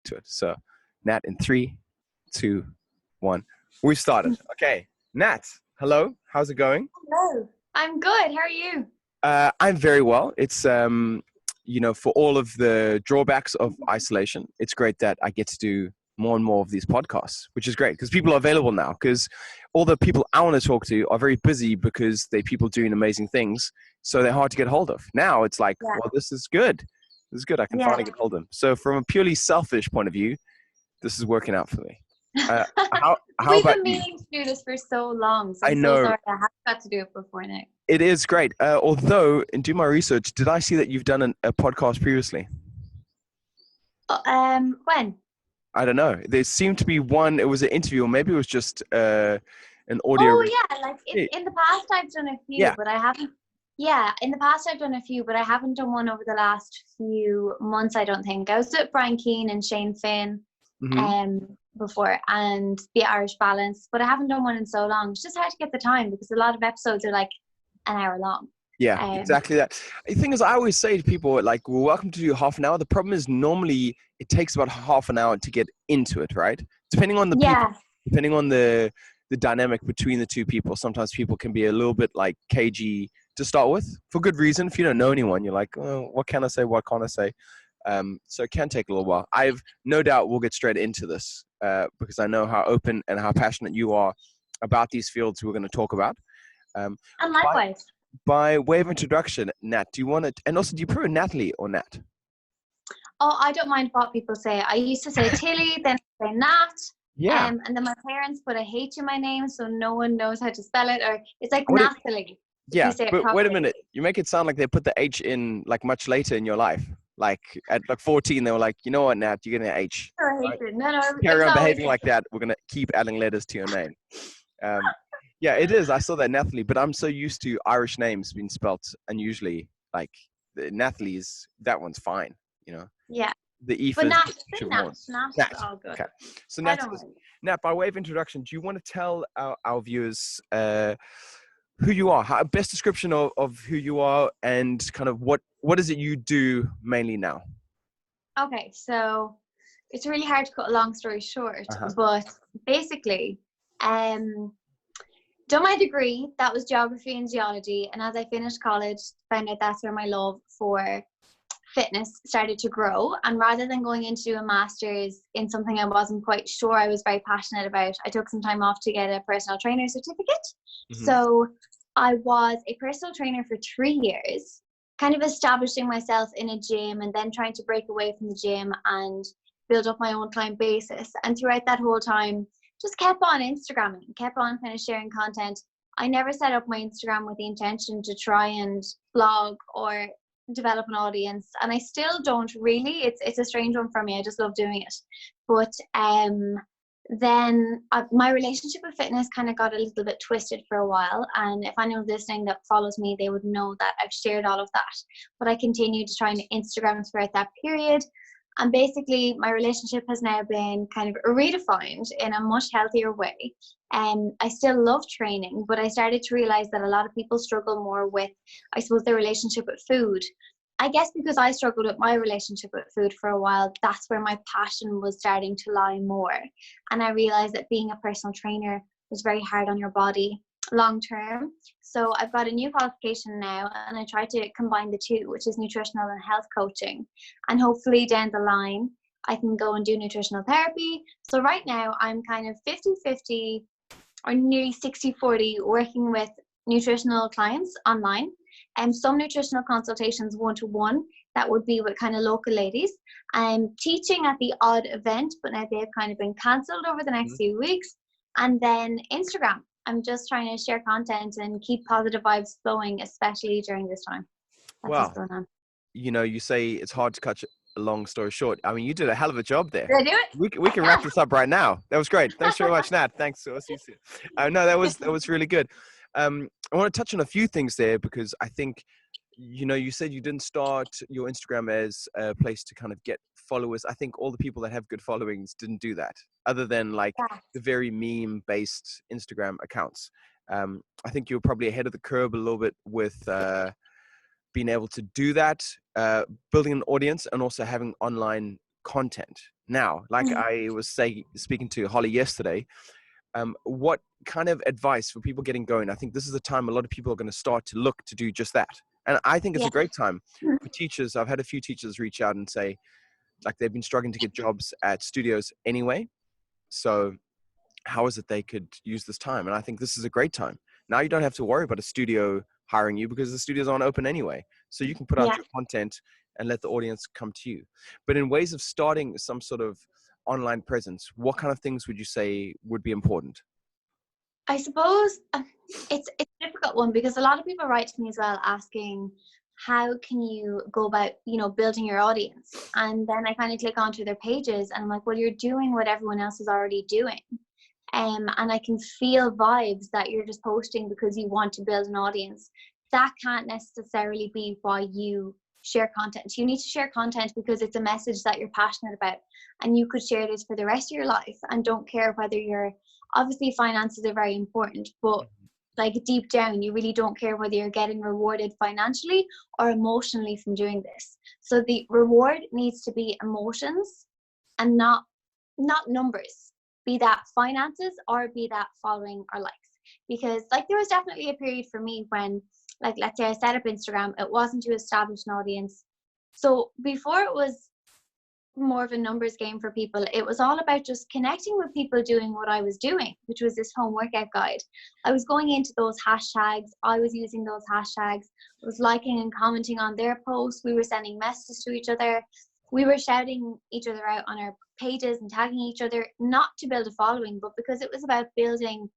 to it. So, Nat, in 3, 2, 1, we started. Okay, Nat, hello. How's it going? Hello. I'm good. How are you? I'm very well. It's for all of the drawbacks of isolation, it's great that I get to do more and more of these podcasts, which is great because people are available now. Because all the people I want to talk to are very busy because they're people doing amazing things, so they're hard to get hold of. Now it's like, Yeah. well, this is good. This is good. I can finally get hold of them. So from a purely selfish point of view, this is working out for me. How We've about been you? meaning to do this for so long, so I I'm so know sorry I haven't got to do it before now. it is great. Although, in doing my research, did I see that you've done a podcast previously? When? I don't know. There seemed to be one. It was an interview, or maybe it was just an audio. Oh yeah, like in the past I've done a few, Yeah. but I haven't. Yeah, in the past I've done a few, but I haven't done one over the last few months. I don't think I was with Brian Keane and Shane Finn, before, and the Irish Balance, but I haven't done one in so long. It's just hard to get the time because a lot of episodes are like an hour long. Yeah, exactly that. The thing is, I always say to people, like, we're welcome to do half an hour. The problem is normally it takes about half an hour to get into it, right? Depending on the people, depending on the dynamic between the two people. Sometimes people can be a little bit like cagey to start with for good reason. If you don't know anyone, you're like, oh, what can I say? What can't I say? So it can take a little while. I've no doubt we'll get straight into this because I know how open and how passionate you are about these fields we're going to talk about. And likewise. By way of introduction, Nat, do you want to, and also do you prefer Nathalie or Nat? Oh, I don't mind what people say. I used to say Tilly, then I say Nat. Yeah. And then my parents put a H in my name, so no one knows how to spell it. Or it's like What Nathalie. Yeah, but wait a minute. You make it sound like they put the H in like much later in your life. Like at like 14, they were like, you know what, Nat, you're getting an H. Right? No. Carry on behaving like that. We're going to keep adding letters to your name. Yeah, it is. I saw that Nathalie, but I'm so used to Irish names being spelt unusually. Like Nathalie's, that one's fine, you know. Yeah. The E but is Nat is all good. Okay. So Nat, by way of introduction, do you want to tell our viewers who you are, best description of who you are, and kind of what is it you do mainly now? Okay, so it's really hard to cut a long story short, but basically, done my degree, that was geography and geology, and as I finished college, found out that's where my love for fitness started to grow. And rather than going into a master's in something I wasn't quite sure I was very passionate about, I took some time off to get a personal trainer certificate. So I was a personal trainer for 3 years, kind of establishing myself in a gym and then trying to break away from the gym and build up my own client basis. And throughout that whole time, just kept on Instagramming, kept on kind of sharing content. I never set up my Instagram with the intention to try and blog or develop an audience, and I still don't really. It's a strange one for me. I just love doing it. But then my relationship with fitness kind of got a little bit twisted for a while, and if anyone's listening that follows me, they would know that I've shared all of that. But I continued to try and Instagram throughout that period, and basically my relationship has now been kind of redefined in a much healthier way. I still love training, but I started to realize that a lot of people struggle more with, I suppose, their relationship with food. I guess because I struggled with my relationship with food for a while, that's where my passion was starting to lie more. And I realized that being a personal trainer was very hard on your body long term. So I've got a new qualification now, and I try to combine the two, which is nutritional and health coaching. And hopefully down the line, I can go and do nutritional therapy. So right now I'm kind of 50-50 or nearly 60-40 working with nutritional clients online, and some nutritional consultations one-to-one that would be with kind of local ladies. I'm teaching at the odd event, but now they've kind of been cancelled over the next few weeks. And then Instagram, I'm just trying to share content and keep positive vibes flowing, especially during this time. That's what's going on. You know, you say it's hard to cut a long story short. I mean, you did a hell of a job there. Did I do it? We can wrap this up right now. That was great. Thanks very much, Nat. Thanks. So see you soon. No, that was really good. I want to touch on a few things there because I think, you know, you said you didn't start your Instagram as a place to kind of get followers. I think all the people that have good followings didn't do that, other than like the very meme-based Instagram accounts. I think you were probably ahead of the curve a little bit with being able to do that, building an audience, and also having online content. Now, like I was speaking to Holly yesterday, what kind of advice for people getting going? I think this is the time a lot of people are going to start to look to do just that. And I think it's a great time for teachers. I've had a few teachers reach out and say, like, they've been struggling to get jobs at studios anyway. So how is it they could use this time? And I think this is a great time. Now you don't have to worry about a studio hiring you because the studios aren't open anyway. So you can put out your content and let the audience come to you. But in ways of starting some sort of online presence, what kind of things would you say would be important? I suppose it's a difficult one, because a lot of people write to me as well asking, how can you go about, building your audience? And then I kind of click onto their pages and I'm like, well, you're doing what everyone else is already doing. And I can feel vibes that you're just posting because you want to build an audience. That can't necessarily be why you share content. You need to share content because it's a message that you're passionate about, and you could share this for the rest of your life and don't care whether you're, obviously finances are very important, but like deep down you really don't care whether you're getting rewarded financially or emotionally from doing this. So the reward needs to be emotions and not numbers, be that finances or be that following or likes. Because like there was definitely a period for me when, like, let's say I set up Instagram, it wasn't to establish an audience. So before it was more of a numbers game for people, it was all about just connecting with people doing what I was doing, which was this home workout guide. I was going into those hashtags, I was using those hashtags, I was liking and commenting on their posts, we were sending messages to each other, we were shouting each other out on our pages and tagging each other, not to build a following, but because it was about building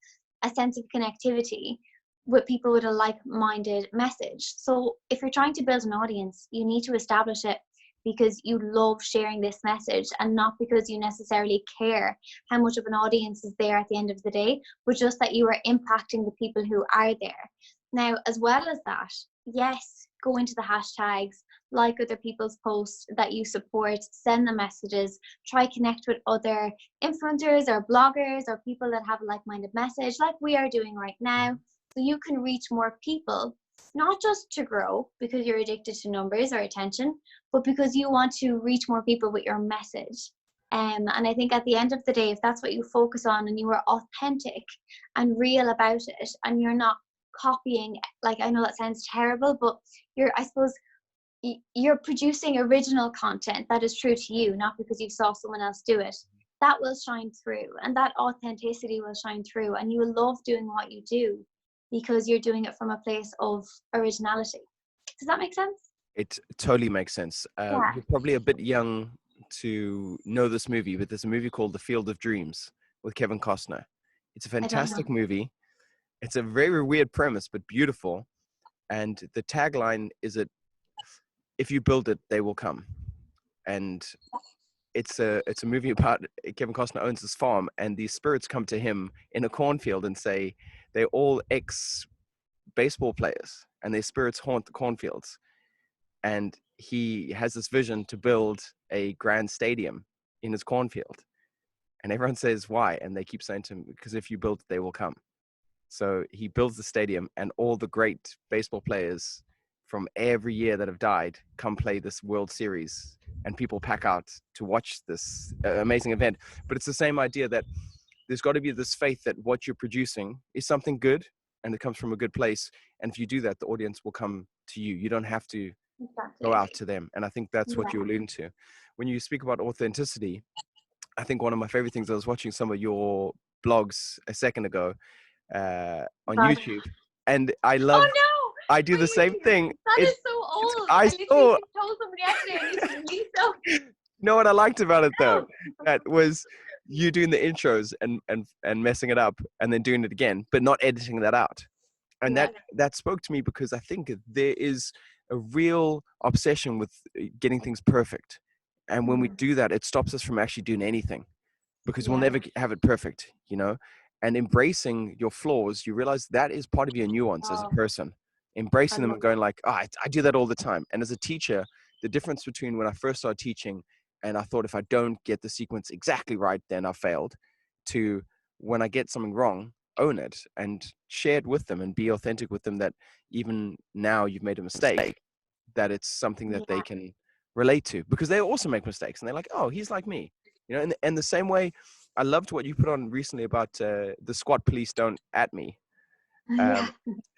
a sense of connectivity with people with a like-minded message. So if you're trying to build an audience, you need to establish it because you love sharing this message, and not because you necessarily care how much of an audience is there at the end of the day, but just that you are impacting the people who are there. Now, as well as that, yes, go into the hashtags, like other people's posts that you support, send them messages, try connect with other influencers or bloggers or people that have a like-minded message, like we are doing right now, so you can reach more people, not just to grow because you're addicted to numbers or attention, but because you want to reach more people with your message. And I think at the end of the day, if that's what you focus on and you are authentic and real about it, and you're not copying, like, I know that sounds terrible, but I suppose you're producing original content that is true to you, not because you saw someone else do it, that will shine through, and that authenticity will shine through, and you will love doing what you do because you're doing it from a place of originality. Does that make sense? It totally makes sense. Yeah. You're probably a bit young to know this movie, but there's a movie called The Field of Dreams with Kevin Costner. It's a fantastic movie. It's a very weird premise, but beautiful. And the tagline is that if you build it, they will come. And it's a movie about Kevin Costner owns this farm, and these spirits come to him in a cornfield and say they're all ex-baseball players, and their spirits haunt the cornfields. And he has this vision to build a grand stadium in his cornfield. And everyone says, why? And they keep saying to him, because if you build it, they will come. So he builds the stadium, and all the great baseball players from every year that have died come play this World Series, and people pack out to watch this amazing event. But it's the same idea that there's got to be this faith that what you're producing is something good and it comes from a good place. And if you do that, the audience will come to you. You don't have to go out to them. And I think that's what you're alluding to. When you speak about authenticity, I think one of my favorite things, I was watching some of your blogs a second ago on YouTube, and I love, I do the same thing. That is so old. I literally told somebody yesterday I need to release them. You know what I liked about it though? That was you doing the intros and messing it up and then doing it again, but not editing that out. And that spoke to me because I think there is a real obsession with getting things perfect. And when we do that, it stops us from actually doing anything because we'll never have it perfect, you know? And embracing your flaws, you realize that is part of your nuance as a person. Embracing them and going like, I do that all the time. And as a teacher, the difference between when I first started teaching and I thought if I don't get the sequence exactly right, then I failed, to when I get something wrong, own it and share it with them and be authentic with them that even now you've made a mistake, that it's something that they can relate to, because they also make mistakes and they're like, oh, he's like me, you know. And the same way, I loved what you put on recently about the squat police don't at me. Yeah.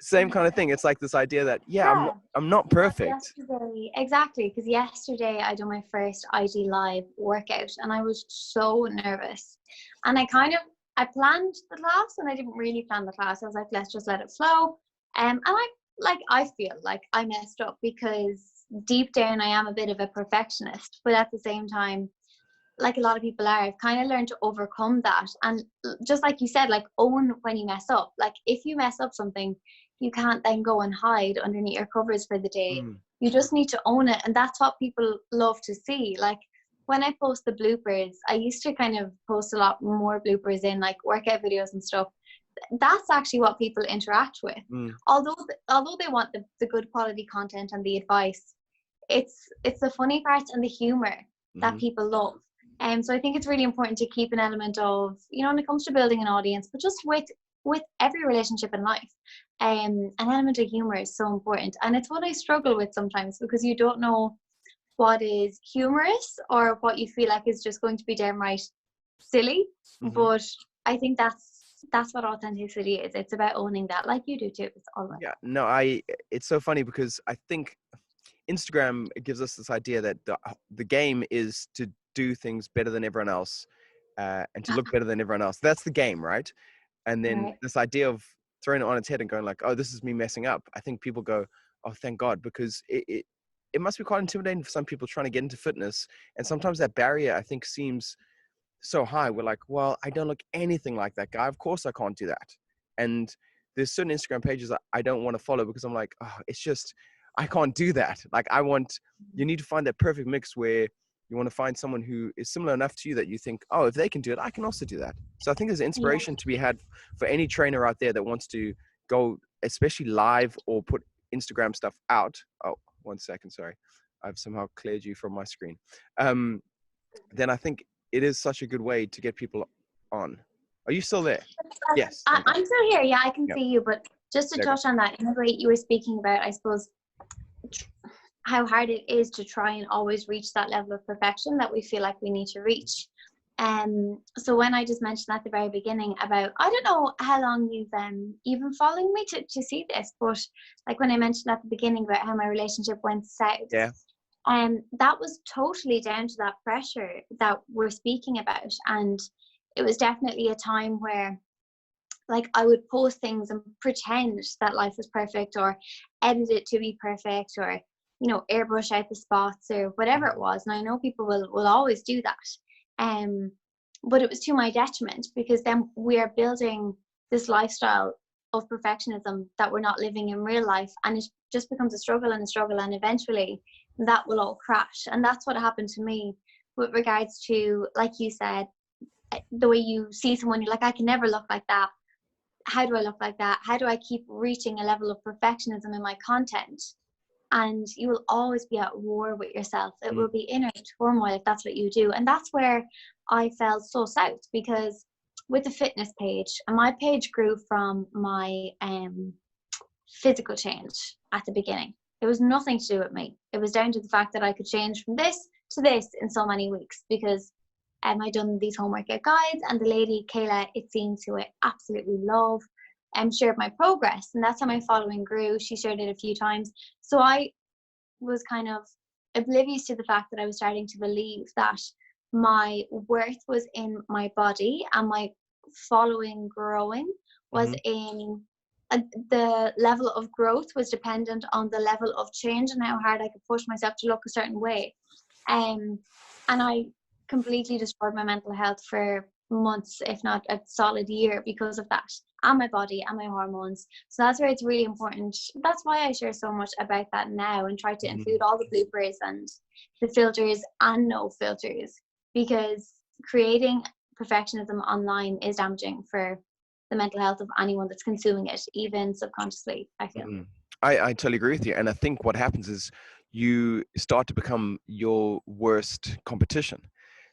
Same kind of thing. It's like this idea that, yeah, Yeah. I'm not That's perfect. yesterday. Exactly. Because yesterday I did my first IG Live workout and I was so nervous. And I planned the class and I didn't really plan the class. I was like, let's just let it flow. And I feel like I messed up because deep down I am a bit of a perfectionist. But at the same time, like a lot of people are, I've kind of learned to overcome that. And just like you said, like own when you mess up. Like if you mess up something, you can't then go and hide underneath your covers for the day. You just need to own it. And that's what people love to see. Like when I post the bloopers, I used to kind of post a lot more bloopers in like workout videos and stuff. That's actually what people interact with. Although they want the good quality content and the advice, it's the funny parts and the humor that people love. So I think it's really important to keep an element of, when it comes to building an audience, but just with every relationship in life, an element of humor is so important. And it's what I struggle with sometimes, because you don't know what is humorous or what you feel like is just going to be downright silly. But I think that's what authenticity is. It's about owning that, like you do too. It's all about. Yeah, no, it's so funny because I think Instagram gives us this idea that the game is to do things better than everyone else, and to look better than everyone else. That's the game, right? And then this idea of throwing it on its head and going like, oh, this is me messing up. I think people go, oh, thank God, because it must be quite intimidating for some people trying to get into fitness. And sometimes that barrier, I think, seems so high. We're like, well, I don't look anything like that guy. Of course I can't do that. And there's certain Instagram pages I don't want to follow because I'm like, oh, it's just, I can't do that. Like you need to find that perfect mix where you want to find someone who is similar enough to you that you think, oh, if they can do it, I can also do that. So I think there's inspiration to be had for any trainer out there that wants to go, especially live or put Instagram stuff out. Oh, 1 second. Sorry. I've somehow cleared you from my screen. Then I think it is such a good way to get people on. Are you still there? Yes. I'm still here. Yeah, I can see you. But just to touch on that, in the way you were speaking about, I suppose, how hard it is to try and always reach that level of perfection that we feel like we need to reach. So when I just mentioned at the very beginning about, I don't know how long you've been following me to see this, but like when I mentioned at the beginning about how my relationship went south, that was totally down to that pressure that we're speaking about. And it was definitely a time where like I would post things and pretend that life was perfect, or edit it to be perfect, or airbrush out the spots or whatever it was. And I know people will always do that. But it was to my detriment, because then we are building this lifestyle of perfectionism that we're not living in real life, and it just becomes a struggle, and eventually that will all crash. And that's what happened to me with regards to, like you said, the way you see someone, you're like, I can never look like that. How do I look like that? How do I keep reaching a level of perfectionism in my content? And you will always be at war with yourself. It will be inner turmoil if that's what you do. And that's where I felt so south, because with the fitness page, and my page grew from my physical change at the beginning. It was nothing to do with me. It was down to the fact that I could change from this to this in so many weeks, because I'd done these home workout guides, and the lady, Kayla, it seems who I absolutely love, shared my progress. And that's how my following grew. She shared it a few times. So I was kind of oblivious to the fact that I was starting to believe that my worth was in my body, and my following growing was in the level of growth was dependent on the level of change and how hard I could push myself to look a certain way. And I completely destroyed my mental health for months, if not a solid year, because of that, and my body and my hormones. So that's where it's really important. That's why I share so much about that now, and try to include all the bloopers and the filters and no filters, because creating perfectionism online is damaging for the mental health of anyone that's consuming it, even subconsciously, I feel. I totally agree with you. And I think what happens is you start to become your worst competition.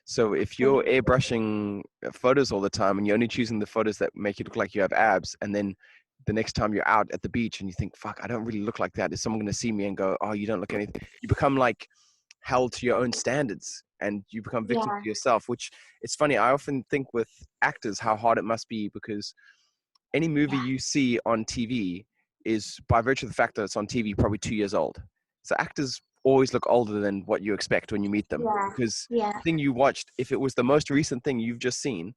So if you're airbrushing photos all the time, and you're only choosing the photos that make you look like you have abs, and then the next time you're out at the beach and you think, fuck, I don't really look like that, is someone going to see me and go, oh, you don't look anything? You become like held to your own standards and you become victim Yeah. to yourself, which it's funny. I often think with actors how hard it must be, because any movie Yeah. you see on TV is, by virtue of the fact that it's on TV, probably 2 years old. So actors always look older than what you expect when you meet them, Yeah. because Yeah. the thing you watched, if it was the most recent thing you've just seen,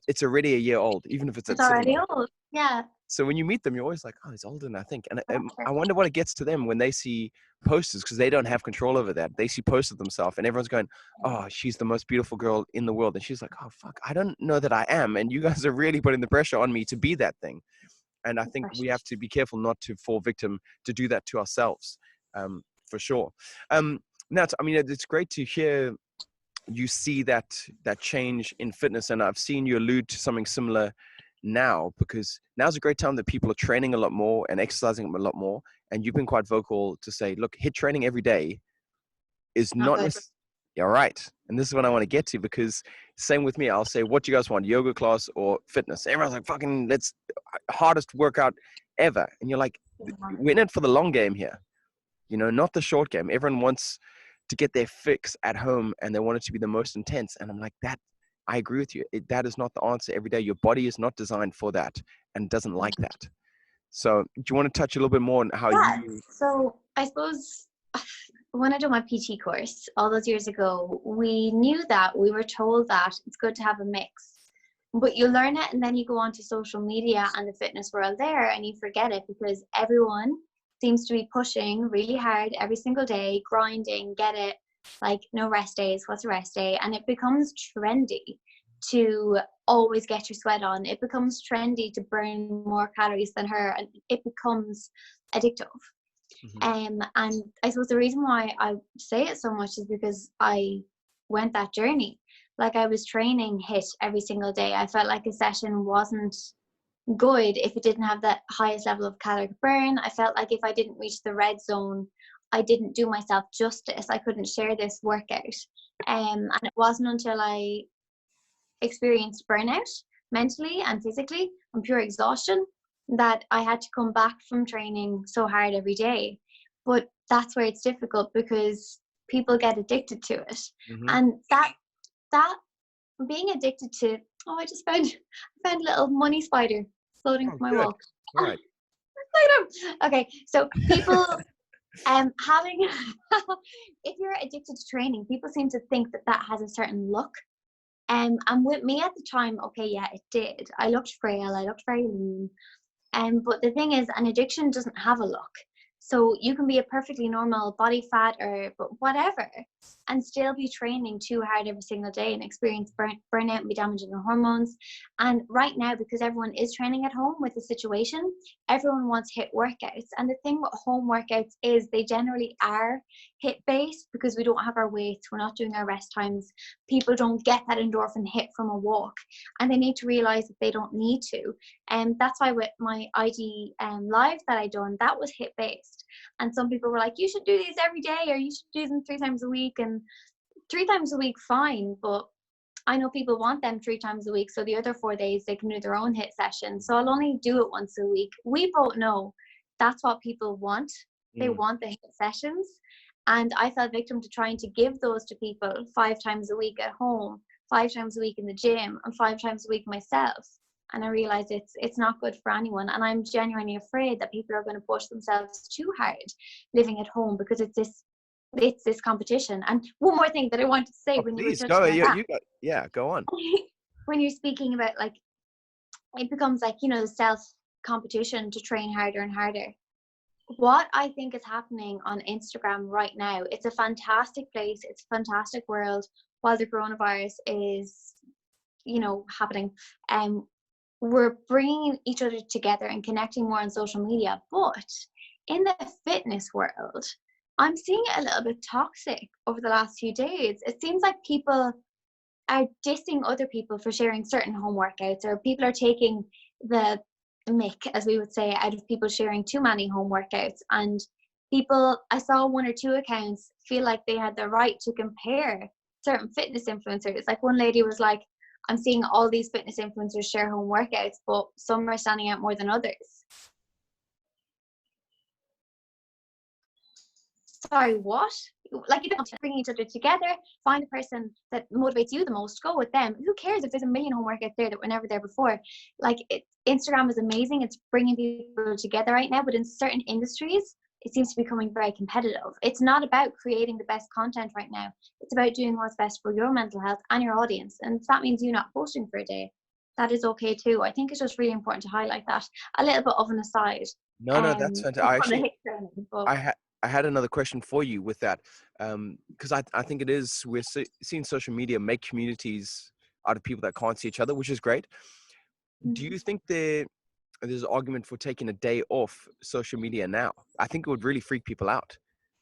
it's already a year old, even if it's It's at cinema. already old. Yeah. So when you meet them, you're always like, oh, he's older than I think. And I wonder what it gets to them when they see posters, because they don't have control over that. They see posters themselves and everyone's going, oh, she's the most beautiful girl in the world. And she's like, oh, fuck, I don't know that I am. And you guys are really putting the pressure on me to be that thing. And I think we have to be careful not to fall victim to do that to ourselves, for sure. Nat, I mean, it's great to hear you see that change in fitness. And I've seen you allude to something similar now, because now's a great time that people are training a lot more and exercising a lot more. And you've been quite vocal to say, look, HIIT training every day is not necessarily, yeah, right. And this is what I want to get to, because same with me. I'll say, what do you guys want, yoga class or fitness? Everyone's like, fucking, let's hardest workout ever. And you're like, we're in it for the long game here, not the short game. Everyone wants to get their fix at home and they want it to be the most intense. And I'm like, I agree with you. That is not the answer every day. Your body is not designed for that and doesn't like that. So do you want to touch a little bit more on how you... So I suppose when I did my PT course all those years ago, we were told that it's good to have a mix, but you learn it and then you go on to social media and the fitness world there and you forget it, because everyone seems to be pushing really hard every single day, grinding, get it, like no rest days, what's a rest day? And it becomes trendy to always get your sweat on. It becomes trendy to burn more calories than her, and it becomes addictive. And I suppose the reason why I say it so much is because I went that journey. Like, I was training HIIT every single day. I felt like a session wasn't good if it didn't have that highest level of caloric burn. I felt like if I didn't reach the red zone, I didn't do myself justice. I couldn't share this workout. And it wasn't until I experienced burnout mentally and physically and pure exhaustion that I had to come back from training so hard every day. But that's where it's difficult, because people get addicted to it. And that being addicted to, I just found a little money spider floating from my wall. Right. Okay, so people having if you're addicted to training, people seem to think that has a certain look. And with me at the time, okay, yeah, it did. I looked frail, I looked very lean. But the thing is, an addiction doesn't have a look. So you can be a perfectly normal body fat or whatever and still be training too hard every single day and experience burnout and be damaging your hormones. And right now, because everyone is training at home with the situation, everyone wants HIIT workouts. And the thing with home workouts is they generally are HIIT based, because we don't have our weights, we're not doing our rest times. People don't get that endorphin hit from a walk, and they need to realize that they don't need to. And that's why with my IG live that I done, that was HIIT based. And some people were like, you should do these every day, or you should do them 3 times a week. And 3 times a week, fine, but I know people want them 3 times a week, so the other 4 days they can do their own HIIT session. So I'll only do it once a week. We both know that's what people want. They want the HIIT sessions. And I fell victim to trying to give those to people 5 times a week at home, 5 times a week in the gym, and 5 times a week myself. And I realized it's not good for anyone. And I'm genuinely afraid that people are going to push themselves too hard living at home, because it's this competition. And one more thing that I wanted to say, when you were touching on that, go on. When you're speaking about, like, it becomes like, self competition to train harder and harder. What I think is happening on Instagram right now, it's a fantastic place, it's a fantastic world while the coronavirus is happening. We're bringing each other together and connecting more on social media. But in the fitness world, I'm seeing it a little bit toxic over the last few days. It seems like people are dissing other people for sharing certain home workouts, or people are taking the mick, as we would say, out of people sharing too many home workouts. And people, I saw 1 or 2 accounts feel like they had the right to compare certain fitness influencers. Like, one lady was like, I'm seeing all these fitness influencers share home workouts, but some are standing out more than others. Sorry, what? like, you don't bring each other together, find a person that motivates you the most, go with them. Who cares if there's a million home workouts there that were never there before? Like, Instagram is amazing, it's bringing people together right now, but in certain industries it seems to be becoming very competitive. It's not about creating the best content right now, it's about doing what's best for your mental health and your audience. And if that means you not posting for a day, that is okay too. I think it's just really important to highlight that. A little bit of an aside. No, that's fantastic. I actually, But I had another question for you with that, because I think it is, we're seeing social media make communities out of people that can't see each other, which is great. Do you think there's an argument for taking a day off social media now? I think it would really freak people out,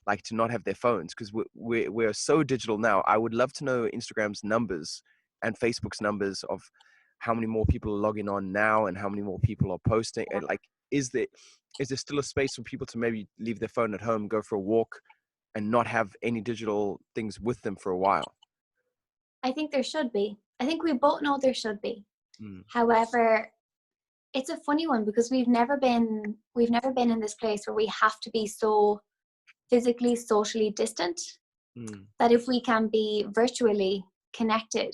like to not have their phones, because we're so digital now. I would love to know Instagram's numbers and Facebook's numbers of how many more people are logging on now and how many more people are posting. And like, is there still a space for people to maybe leave their phone at home, go for a walk, and not have any digital things with them for a while? I think there should be. I think we both know there should be. Mm. However, it's a funny one because we've never been in this place where we have to be so physically, socially distant that if we can be virtually connected,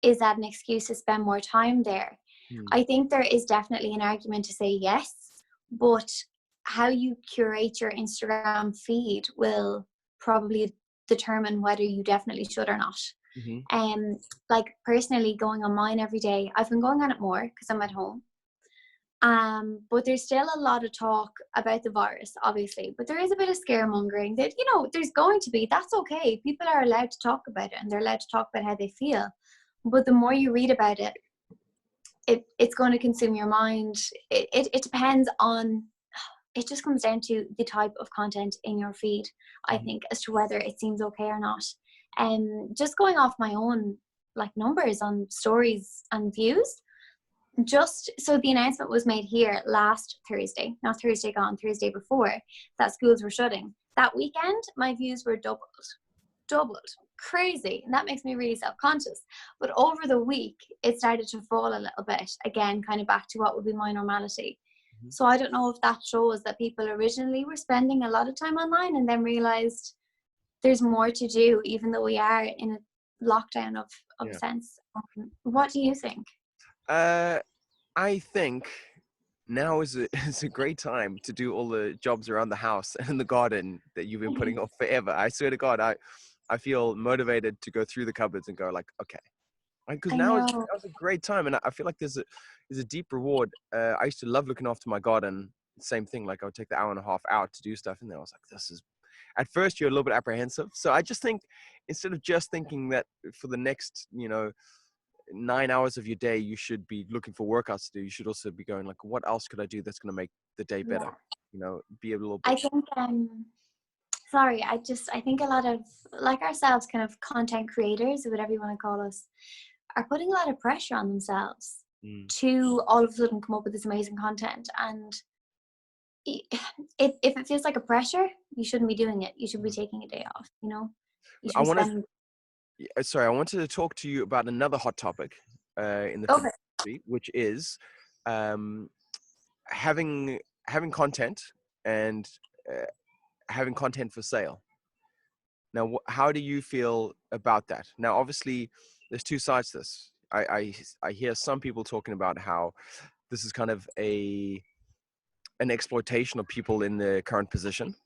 is that an excuse to spend more time there? I think there is definitely an argument to say yes, but how you curate your Instagram feed will probably determine whether you definitely should or not. Like, personally, going on mine every day, I've been going on it more because I'm at home. But there's still a lot of talk about the virus, obviously, but there is a bit of scaremongering that, you know, there's going to be. That's okay. People are allowed to talk about it and they're allowed to talk about how they feel. But the more you read about it, it's going to consume your mind. It depends on, it just comes down to the type of content in your feed, I think, as to whether it seems okay or not. Just going off my own like numbers on stories and views, just so the announcement was made here last Thursday, not Thursday gone, Thursday before, that schools were shutting. That weekend, my views were doubled. Crazy. And that makes me really self-conscious. But over the week, it started to fall a little bit, again, kind of back to what would be my normality. So I don't know if that shows that people originally were spending a lot of time online and then realized there's more to do, even though we are in a lockdown of a sense. What do you think? I think now is a great time to do all the jobs around the house and in the garden that you've been putting off forever. I swear to God, I feel motivated to go through the cupboards and go like, okay, because now is a great time, and I feel like there's a deep reward. I used to love looking after my garden. Same thing, like I would take the hour and a half out to do stuff, and then I was like, this is. At first, you're a little bit apprehensive, so I just think instead of just thinking that for the next, 9 hours of your day you should be looking for workouts to do, you should also be going like, what else could I do that's going to make the day better? Be a little bit. I think sorry, I think a lot of, like ourselves, kind of content creators, or whatever you want to call us, are putting a lot of pressure on themselves to all of a sudden come up with this amazing content. And if it feels like a pressure, you shouldn't be doing it. You should be taking a day off, You should be spending. Sorry, I wanted to talk to you about another hot topic in the industry, which is having content and having content for sale. Now, how do you feel about that? Now, obviously, there's two sides to this. I hear some people talking about how this is kind of an exploitation of people in the current position.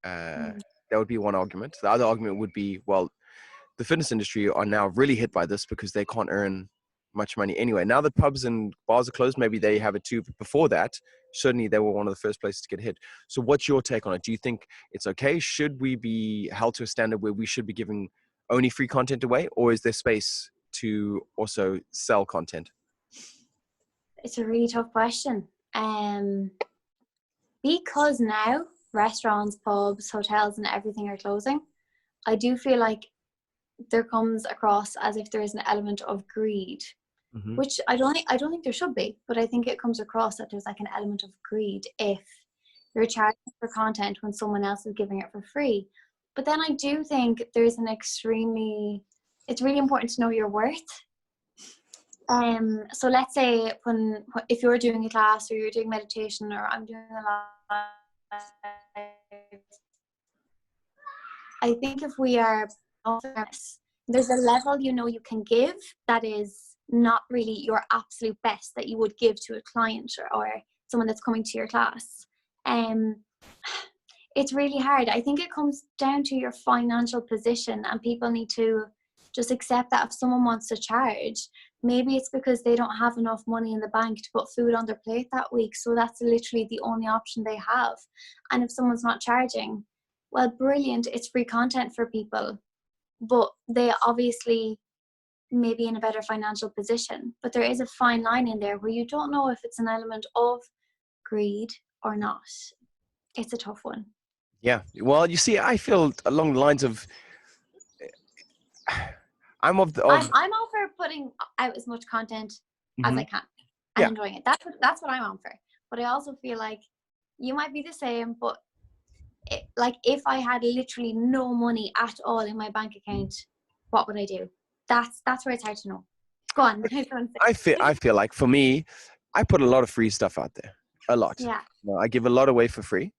That would be one argument. The other argument would be, well, the fitness industry are now really hit by this because they can't earn much money anyway. Now that pubs and bars are closed, maybe they have it too. But before that, certainly they were one of the first places to get hit. So what's your take on it? Do you think it's okay? Should we be held to a standard where we should be giving only free content away? Or is there space to also sell content? It's a really tough question. Because now restaurants, pubs, hotels and everything are closing, I do feel like there comes across as if there is an element of greed, which I don't think there should be, but I think it comes across that there's like an element of greed if you're charging for content when someone else is giving it for free. But then I do think there's it's really important to know your worth. So let's say if you're doing a class or you're doing meditation, or I'm doing a live I think if we are honest, there's a level you can give that is not really your absolute best that you would give to a client or someone that's coming to your class. It's really hard. I think it comes down to your financial position, and people need to just accept that if someone wants to charge, maybe it's because they don't have enough money in the bank to put food on their plate that week. So that's literally the only option they have. And if someone's not charging, well, brilliant, it's free content for people. But they obviously may be in a better financial position. But there is a fine line in there where you don't know if it's an element of greed or not. It's a tough one. Yeah. Well, you see, I feel along the lines of I'm all for putting out as much content as I can and enjoying it. That's what I'm on for. But I also feel like you might be the same, but like if I had literally no money at all in my bank account, what would I do? That's where it's hard to know. Go on. I feel like for me, I put a lot of free stuff out there. A lot. Yeah. You know, I give a lot away for free.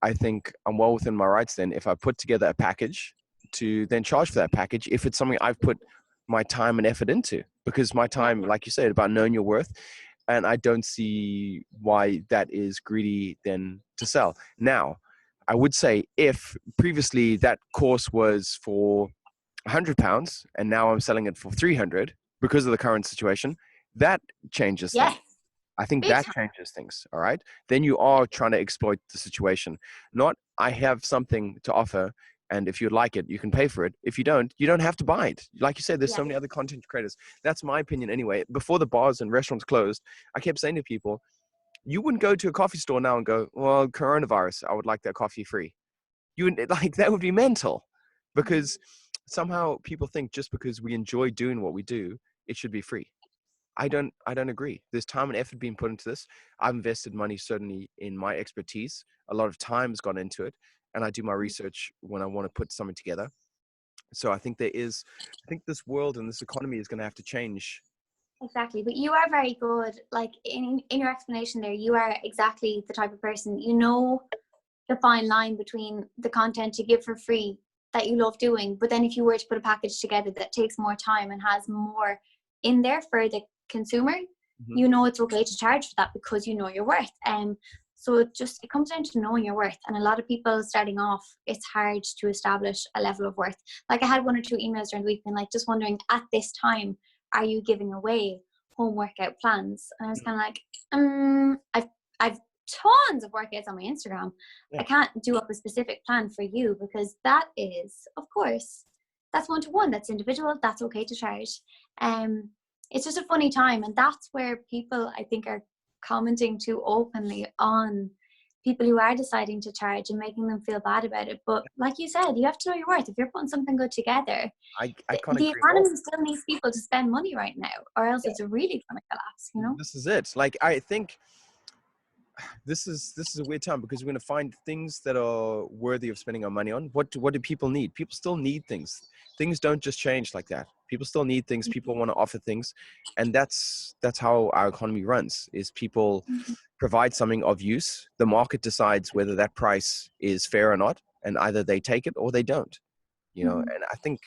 I think I'm well within my rights then if I put together a package to then charge for that package if it's something I've put my time and effort into. Because my time, like you said, about knowing your worth, and I don't see why that is greedy then to sell. Now, I would say if previously that course was for £100 and now I'm selling it for 300 because of the current situation, that changes things. I think that changes things. All right. Then you are trying to exploit the situation. Not, I have something to offer, and if you like it, you can pay for it. If you don't have to buy it. Like you said, there's so many other content creators. That's my opinion anyway. Before the bars and restaurants closed, I kept saying to people, you wouldn't go to a coffee store now and go, well, coronavirus, I would like that coffee free. You would, like, that would be mental, because somehow people think just because we enjoy doing what we do, it should be free. I don't agree. There's time and effort being put into this. I've invested money certainly in my expertise. A lot of time has gone into it, and I do my research when I want to put something together. So I think this world and this economy is going to have to change. Exactly. But you are very good. Like in your explanation there, you are exactly the type of person, you know, the fine line between the content you give for free that you love doing, but then if you were to put a package together that takes more time and has more in there for the consumer, you know it's okay to charge for that because you know your worth. So it comes down to knowing your worth. And a lot of people starting off, it's hard to establish a level of worth. Like I had 1 or 2 emails during the week and like just wondering, at this time, are you giving away home workout plans? And I was kind of like, I've tons of workouts on my Instagram. I can't do up a specific plan for you because that is, of course, that's one-to-one, that's individual, that's okay to charge. It's just a funny time, and that's where people, I think, are commenting too openly on people who are deciding to charge and making them feel bad about it. But like you said, you have to know your worth. If you're putting something good together, the economy still needs people to spend money right now, or else it's really going to collapse, you know? This is it. Like, I think this is a weird time because we're going to find things that are worthy of spending our money on. What do people need? People still need things. Things don't just change like that. People still need things. People want to offer things, and that's how our economy runs. Is people provide something of use. The market decides whether that price is fair or not, and either they take it or they don't. You know, and I think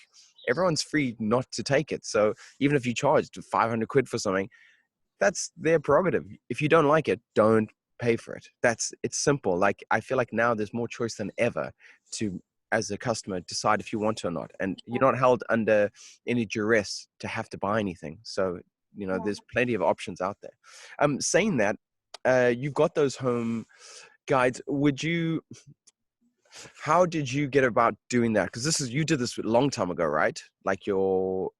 everyone's free not to take it. So even if you charged 500 quid for something, that's their prerogative. If you don't like it, don't pay for it. It's simple. Like, I feel like now there's more choice than ever to, as a customer, decide if you want to or not. And you're not held under any duress to have to buy anything. So, you know, there's plenty of options out there. Saying that, you've got those home guides. How did you get about doing that? Because you did this a long time ago, right? Like your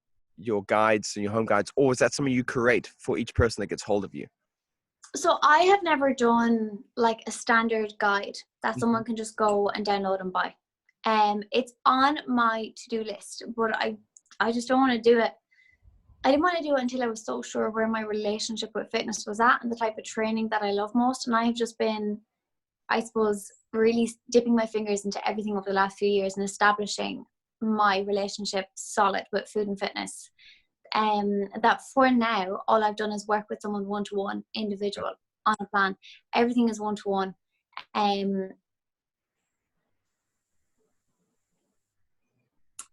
guides and your home guides, or is that something you create for each person that gets hold of you? So I have never done like a standard guide that someone can just go and download and buy. It's on my to-do list, but I just don't want to do it. I didn't want to do it until I was so sure where my relationship with fitness was at and the type of training that I love most. And I have just been, I suppose, really dipping my fingers into everything over the last few years and establishing my relationship solid with food and fitness. That for now, all I've done is work with someone one-to-one, individual, on a plan. Everything is one-to-one.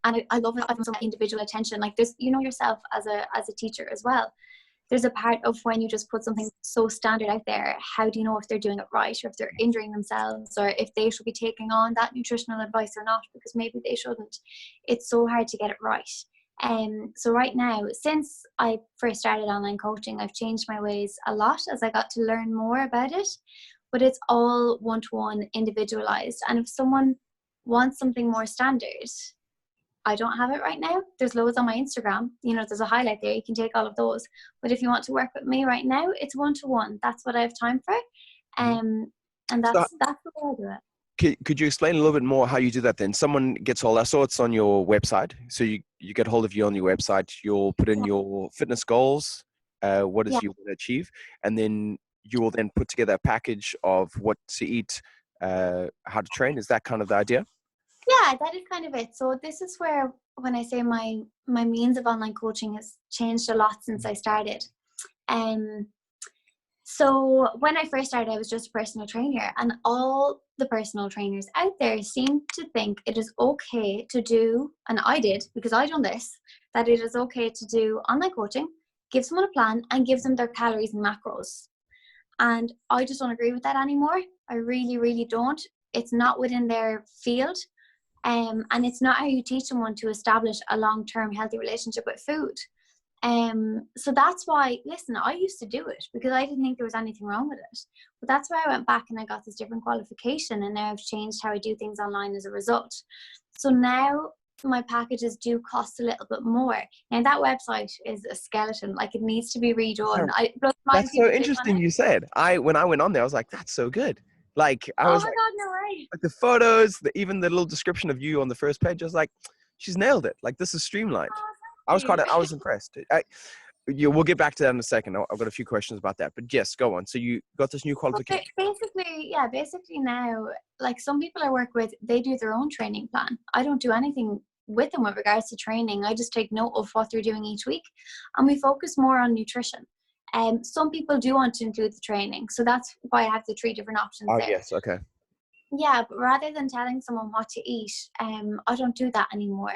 And I love having some individual attention. Like there's, you know, yourself as a teacher as well. There's a part of when you just put something so standard out there, how do you know if they're doing it right, or if they're injuring themselves, or if they should be taking on that nutritional advice or not, because maybe they shouldn't. It's so hard to get it right. So right now, since I first started online coaching, I've changed my ways a lot as I got to learn more about it. But it's all one-to-one, individualized. And if someone wants something more standard, I don't have it right now. There's loads on my Instagram. You know, there's a highlight there. You can take all of those. But if you want to work with me right now, it's one-to-one. That's what I have time for. And that's the way I do it. Could you explain a little bit more how you do that then? Someone gets all that. So it's on your website. So you get hold of you on your website. You'll put in your fitness goals, what is you want to achieve. And then you will then put together a package of what to eat, how to train. Is that kind of the idea? Yeah, that is kind of it. So this is where, when I say my means of online coaching has changed a lot since I started. So when I first started, I was just a personal trainer, and all the personal trainers out there seem to think it is okay to do, and I did, because I done this, that it is okay to do online coaching, give someone a plan and give them their calories and macros. And I just don't agree with that anymore. I really, really don't. It's not within their field. And it's not how you teach someone to establish a long-term healthy relationship with food. So that's why, listen, I used to do it because I didn't think there was anything wrong with it. But that's why I went back and I got this different qualification, and now I've changed how I do things online as a result. So now my packages do cost a little bit more. Now that website is a skeleton, like it needs to be redone. That's so interesting you said. When I went on there, I was like, that's so good. Like I was God, no way. Like the photos, even the little description of you on the first page, I was like, she's nailed it. Like this is streamlined. I was impressed. We'll get back to that in a second. I've got a few questions about that, but yes, go on. So you got this new qualification. Basically now, like some people I work with, they do their own training plan. I don't do anything with them with regards to training. I just take note of what they're doing each week, and we focus more on nutrition. Some people do want to include the training, so that's why I have the 3 different options there. Yes, okay. Yeah, but rather than telling someone what to eat, I don't do that anymore.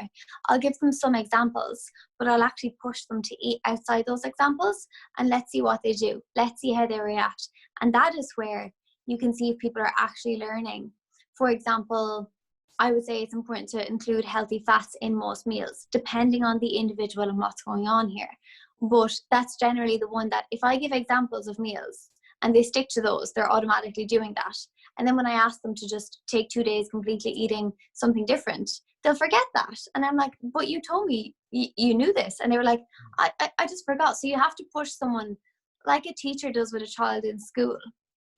I'll give them some examples, but I'll actually push them to eat outside those examples, and let's see what they do. Let's see how they react. And that is where you can see if people are actually learning. For example, I would say it's important to include healthy fats in most meals, depending on the individual and what's going on here. But that's generally the one that if I give examples of meals and they stick to those, they're automatically doing that. And then when I ask them to just take 2 days completely eating something different, they'll forget that. And I'm like, but you told me you knew this. And they were like, I just forgot. So you have to push someone like a teacher does with a child in school.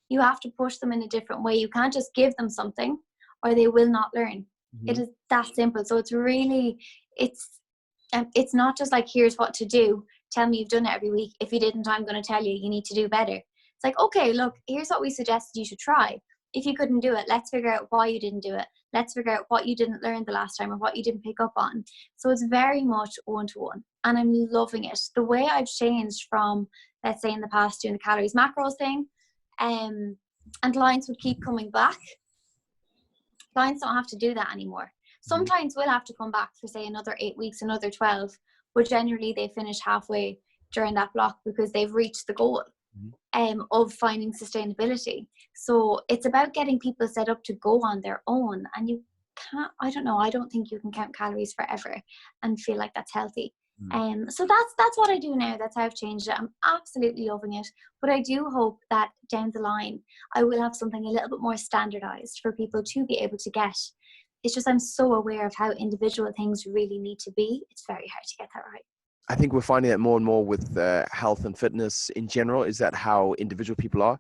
You have to push them in a different way. You can't just give them something or they will not learn. Mm-hmm. It is that simple. So it's really, it's not just like, here's what to do. Tell me you've done it every week. If you didn't, I'm going to tell you need to do better. It's like, okay, look, here's what we suggested you should try. If you couldn't do it, let's figure out why you didn't do it. Let's figure out what you didn't learn the last time or what you didn't pick up on. So it's very much one-to-one, and I'm loving it. The way I've changed from, let's say in the past, doing the calories macros thing, and clients would keep coming back. Clients don't have to do that anymore. Some clients will have to come back for, say, another 8 weeks, another 12, but generally they finish halfway during that block because they've reached the goal of finding sustainability. So it's about getting people set up to go on their own, and you can't, I don't think you can count calories forever and feel like that's healthy. So that's what I do now. That's how I've changed it. I'm absolutely loving it, but I do hope that down the line I will have something a little bit more standardized for people to be able to get. It's just I'm so aware of how individual things really need to be. It's very hard to get that right. I think we're finding that more and more with health and fitness in general, is that how individual people are.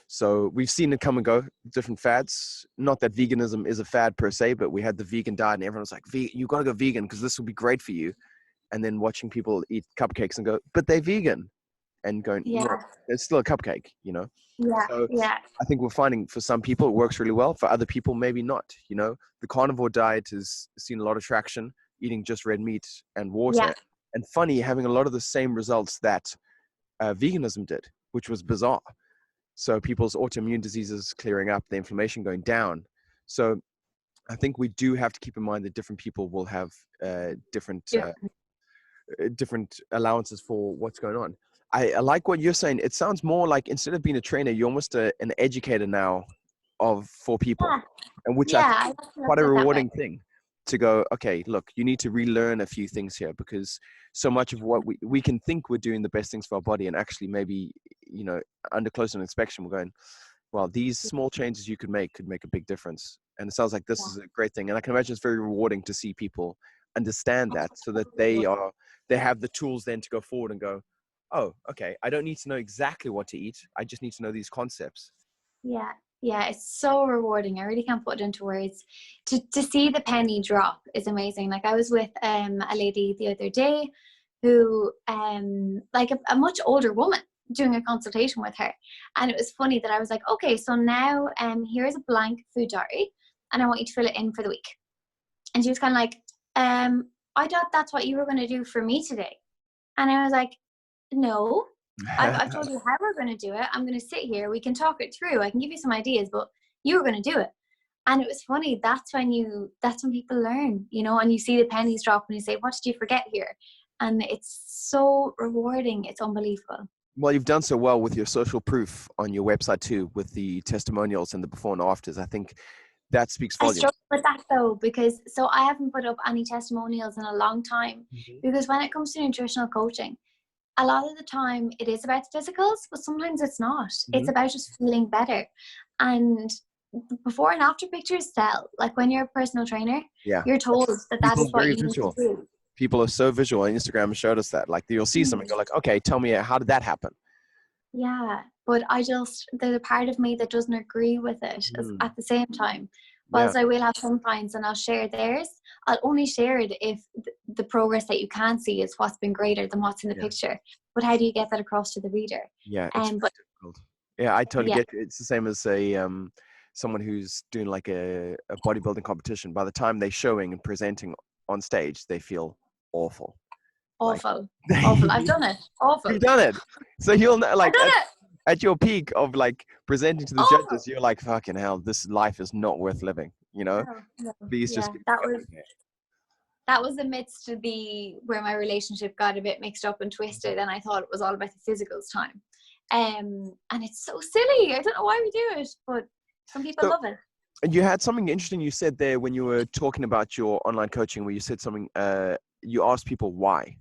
So we've seen it come and go, different fads. Not that veganism is a fad per se, but we had the vegan diet and everyone was like, you got to go vegan because this will be great for you. And then watching people eat cupcakes and go, but they're vegan. And going, yeah, it's still a cupcake, you know? Yeah, so I think we're finding for some people it works really well. For other people, maybe not, you know? The carnivore diet has seen a lot of traction, eating just red meat and water. Yeah. And funny, having a lot of the same results that veganism did, which was bizarre. So people's autoimmune diseases clearing up, the inflammation going down. So I think we do have to keep in mind that different people will have different Yeah. different allowances for what's going on. I like what you're saying. It sounds more like instead of being a trainer, you're almost an educator now for people, Yeah. and which I Yeah, think I is like to look quite at a it that way. rewarding thing to go, okay, look, you need to relearn a few things here because so much of what we can think we're doing the best things for our body, and actually maybe, under closer inspection, we're going, well, these small changes you could make a big difference. And it sounds like this Yeah. is a great thing. And I can imagine it's very rewarding to see people understand that so that Absolutely. they have the tools then to go forward and go, oh, okay, I don't need to know exactly what to eat. I just need to know these concepts. Yeah, yeah, it's so rewarding. I really can't put it into words. To see the penny drop is amazing. Like I was with a lady the other day who like a much older woman doing a consultation with her. And it was funny that I was like, okay, so now here's a blank food diary and I want you to fill it in for the week. And she was kind of like, I thought that's what you were going to do for me today. And I was like, no, I've told you how we're going to do it. I'm going to sit here. We can talk it through. I can give you some ideas, but you were going to do it. And it was funny. That's when people learn, and you see the pennies drop and you say, what did you forget here? And it's so rewarding. It's unbelievable. Well, you've done so well with your social proof on your website too, with the testimonials and the before and afters. I think that speaks I volumes. struggle with that though, because so I haven't put up any testimonials in a long time, because when it comes to nutritional coaching, a lot of the time it is about the physicals, but sometimes it's not. It's about just feeling better. And before and after pictures sell. Like when you're a personal trainer, Yeah. you're told that People is are what very you need to visual. do. People are so visual, and Instagram showed us that. Like you'll see something, you're like, okay, tell me, how did that happen? Yeah, but there's a part of me that doesn't agree with it at the same time. Yeah. Whilst I will have some clients and I'll share theirs, I'll only share it if the progress that you can see is what's been greater than what's in the Yeah. picture. But how do you get that across to the reader? Yeah, it's But difficult. Yeah, I totally yeah, get it. It's the same as someone who's doing like a bodybuilding competition. By the time they're showing and presenting on stage, they feel awful. Like awful, awful. I've done it. Awful. you've done it. So you'll know, I've like done it. at your peak of like presenting to the Awful. judges, you're like, fucking hell, this life is not worth living. No. Please just Yeah, give me that going was here. that was amidst where my relationship got a bit mixed up and twisted, and I thought it was all about the physicals time. And it's so silly. I don't know why we do it, but some people So love it. and you had something interesting you said there when you were talking about your online coaching, where you said something. You asked people why,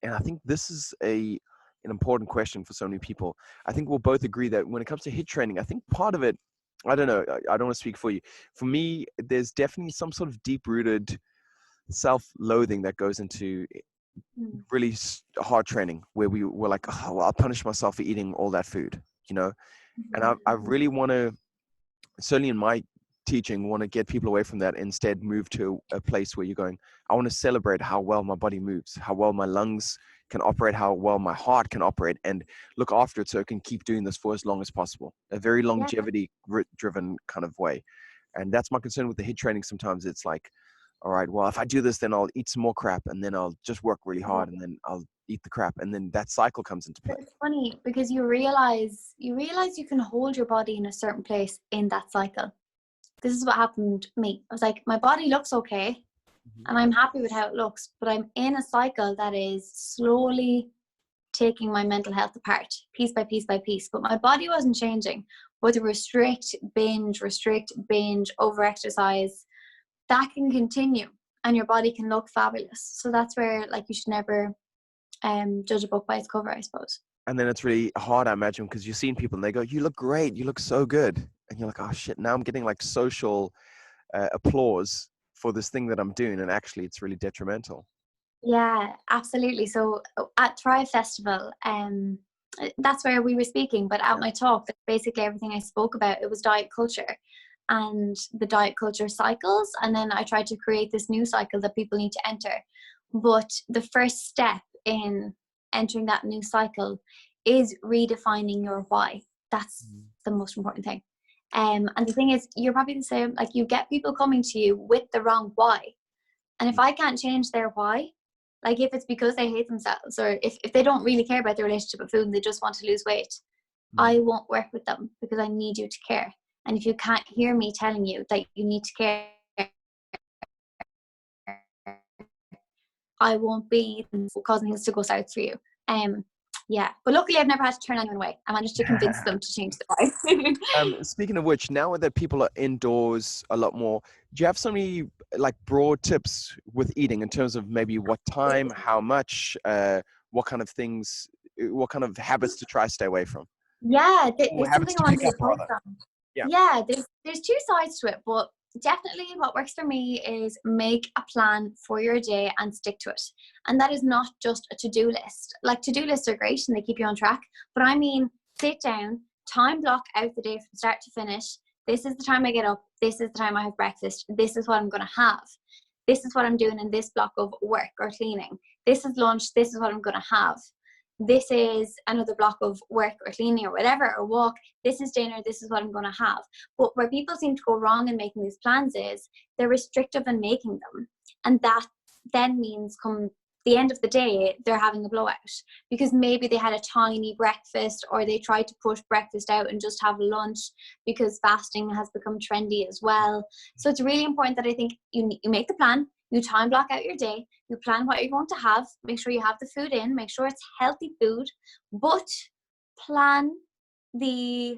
and I think this is an important question for so many people. I think we'll both agree that when it comes to HIIT training, I think part of it, I don't know, I don't want to speak for you. For me, there's definitely some sort of deep-rooted self-loathing that goes into really hard training, where we were like, oh, well, I'll punish myself for eating all that food, and I really want to, certainly in my teaching, want to get people away from that, instead move to a place where you're going, I want to celebrate how well my body moves, how well my lungs can operate, how well my heart can operate, and look after it so it can keep doing this for as long as possible. A very Yeah, longevity driven kind of way. And that's my concern with the HIIT training. Sometimes it's like, all right, well, if I do this, then I'll eat some more crap, and then I'll just work really hard, and then I'll eat the crap, and then that cycle comes into play. it's funny because you realize you can hold your body in a certain place in that cycle. This is what happened to me. I was like, my body looks okay, and I'm happy with how it looks, but I'm in a cycle that is slowly taking my mental health apart, piece by piece by piece. But my body wasn't changing. But the restrict, binge, over exercise, that can continue, and your body can look fabulous. So that's where, like, you should never judge a book by its cover, I suppose. And then it's really hard, I imagine, because you've seen people and they go, you look great, you look so good. And you're like, oh shit, now I'm getting like social applause for this thing that I'm doing. And actually it's really detrimental. Yeah, absolutely. So at Thrive Festival, that's where we were speaking, but at my talk, basically everything I spoke about, it was diet culture and the diet culture cycles. And then I tried to create this new cycle that people need to enter. But the first step in entering that new cycle is redefining your why. That's the most important thing. And the thing is, you're probably the same, like you get people coming to you with the wrong why. And if I can't change their why, like if it's because they hate themselves, or if they don't really care about their relationship with food and they just want to lose weight, I won't work with them, because I need you to care. And if you can't hear me telling you that you need to care, I won't be causing things to go south for you. Yeah, but luckily I've never had to turn anyone away. I managed to convince them to change the vibe. Speaking of which, now that people are indoors a lot more, do you have so many like broad tips with eating in terms of maybe what time, how much, what kind of things, what kind of habits to try to stay away from? Yeah, Or there's habits something to I want pick to up report rather. on. Yeah. Yeah, there's two sides to it, but definitely what works for me is make a plan for your day and stick to it. And that is not just a to-do list. Like, to-do lists are great and they keep you on track, but I mean, sit down, time block out the day from start to finish. This is the time I get up. This is the time I have breakfast. This is what I'm going to have. This is what I'm doing in this block of work or cleaning. This is lunch. This is what I'm going to have. This is another block of work or cleaning or whatever, or walk. This is dinner. This is what I'm going to have. But where people seem to go wrong in making these plans is they're restrictive in making them. And that then means come the end of the day, they're having a blowout because maybe they had a tiny breakfast, or they tried to push breakfast out and just have lunch because fasting has become trendy as well. So it's really important that I think you make the plan, you time block out your day, you plan what you're going to have, make sure you have the food in, make sure it's healthy food, but plan the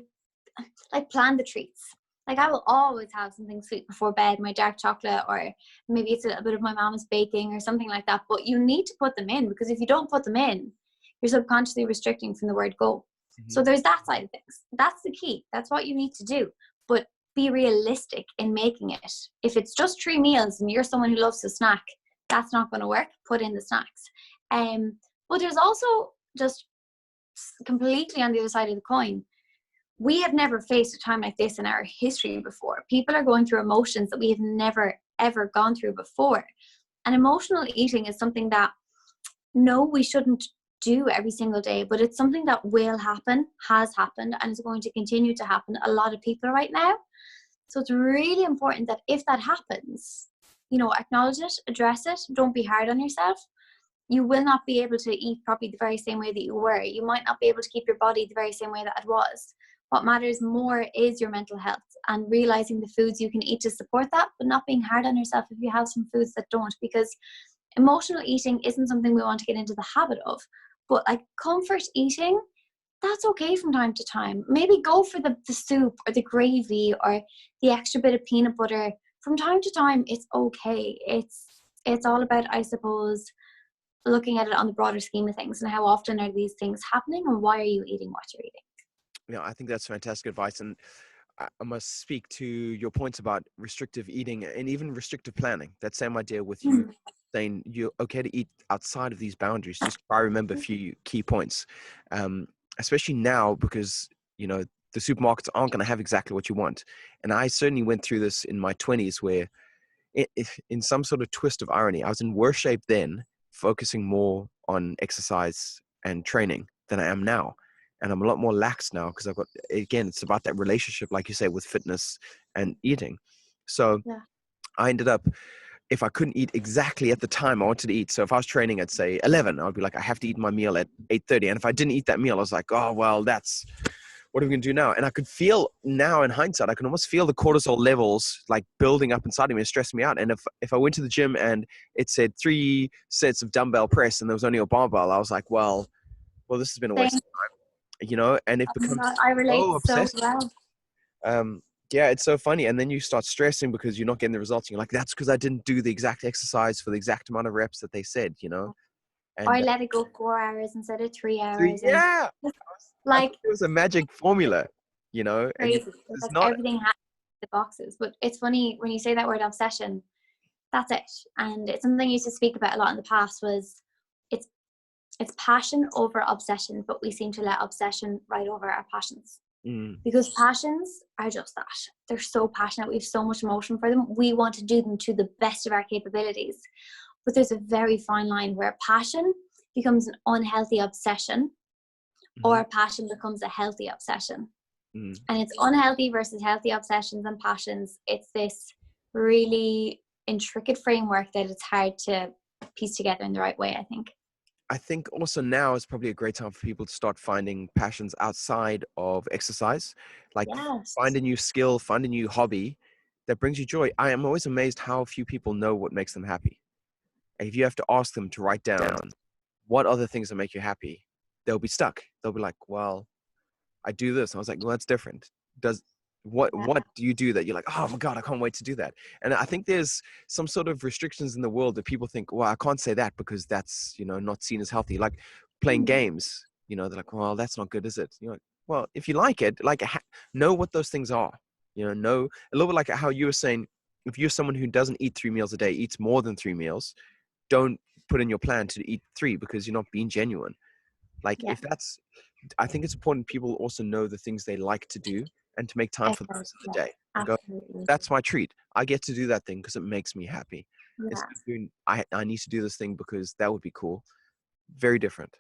treats. Like, I will always have something sweet before bed, my dark chocolate, or maybe it's a little bit of my mama's baking or something like that. But you need to put them in, because if you don't put them in, you're subconsciously restricting from the word go. Mm-hmm. So there's that side of things. That's the key. That's what you need to do. But be realistic in making it. If it's just 3 meals and you're someone who loves to snack, that's not going to work. Put in the snacks. But there's also, just completely on the other side of the coin, we have never faced a time like this in our history before. People are going through emotions that we have never, ever gone through before. And emotional eating is something that, no, we shouldn't do every single day, but it's something that will happen, has happened, and is going to continue to happen a lot of people right now. So it's really important that if that happens, acknowledge it, address it, don't be hard on yourself. You will not be able to eat probably the very same way that you were. You might not be able to keep your body the very same way that it was. What matters more is your mental health, and realizing the foods you can eat to support that, but not being hard on yourself if you have some foods that don't, because emotional eating isn't something we want to get into the habit of. But like comfort eating, that's okay from time to time. Maybe go for the soup or the gravy or the extra bit of peanut butter. From time to time, it's okay. It's all about, I suppose, looking at it on the broader scheme of things, and how often are these things happening, and why are you eating what you're eating? Yeah, I think that's fantastic advice. And I must speak to your points about restrictive eating and even restrictive planning. That same idea with you saying you're okay to eat outside of these boundaries. Just try to remember a few key points, especially now, because, the supermarkets aren't going to have exactly what you want. And I certainly went through this in my 20s where in some sort of twist of irony, I was in worse shape then, focusing more on exercise and training than I am now. And I'm a lot more lax now because I've got, again, it's about that relationship, like you say, with fitness and eating. So yeah. I ended up, if I couldn't eat exactly at the time I wanted to eat, so if I was training at say 11, I would be like, I have to eat my meal at 8:30. And if I didn't eat that meal, I was like, oh, well, what are we going to do now? And I could feel now in hindsight, I can almost feel the cortisol levels like building up inside of me and stressing me out. And if I went to the gym and it said 3 sets of dumbbell press and there was only a barbell, I was like, well, this has been a waste of time, and it becomes I relate so obsessive. So well. Yeah, it's so funny. And then you start stressing because you're not getting the results. You're like, that's because I didn't do the exact exercise for the exact amount of reps that they said, And I let it go 4 hours instead of 3 hours. Yeah. Like, it was a magic formula, crazy. And it's like not everything has the boxes. But it's funny when you say that word obsession, that's it. And it's something I used to speak about a lot in the past, was it's passion over obsession, but we seem to let obsession ride over our passions. Because passions are just that. They're so passionate. We have so much emotion for them. We want to do them to the best of our capabilities. But there's a very fine line where passion becomes an unhealthy obsession, or passion becomes a healthy obsession. And it's unhealthy versus healthy obsessions and passions. It's this really intricate framework that it's hard to piece together in the right way, I think. I think also now is probably a great time for people to start finding passions outside of exercise. Like find a new skill, find a new hobby that brings you joy. I am always amazed how few people know what makes them happy. And if you have to ask them to write down what are the things that make you happy, they'll be stuck. They'll be like, well, I do this. I was like, well, that's different. What do you do that you're like, oh my God, I can't wait to do that? And I think there's some sort of restrictions in the world that people think, well, I can't say that because that's, not seen as healthy. Like playing games, they're like, well, that's not good, is it? You're like, well, if you like it, like know what those things are, know a little bit like how you were saying, if you're someone who doesn't eat 3 meals a day, eats more than 3 meals, don't put in your plan to eat 3 because you're not being genuine. Like if that's, I think it's important people also know the things they like to do and to make time for the rest of the day. And go, that's my treat. I get to do that thing because it makes me happy. Instead of doing, I need to do this thing because that would be cool. Very different,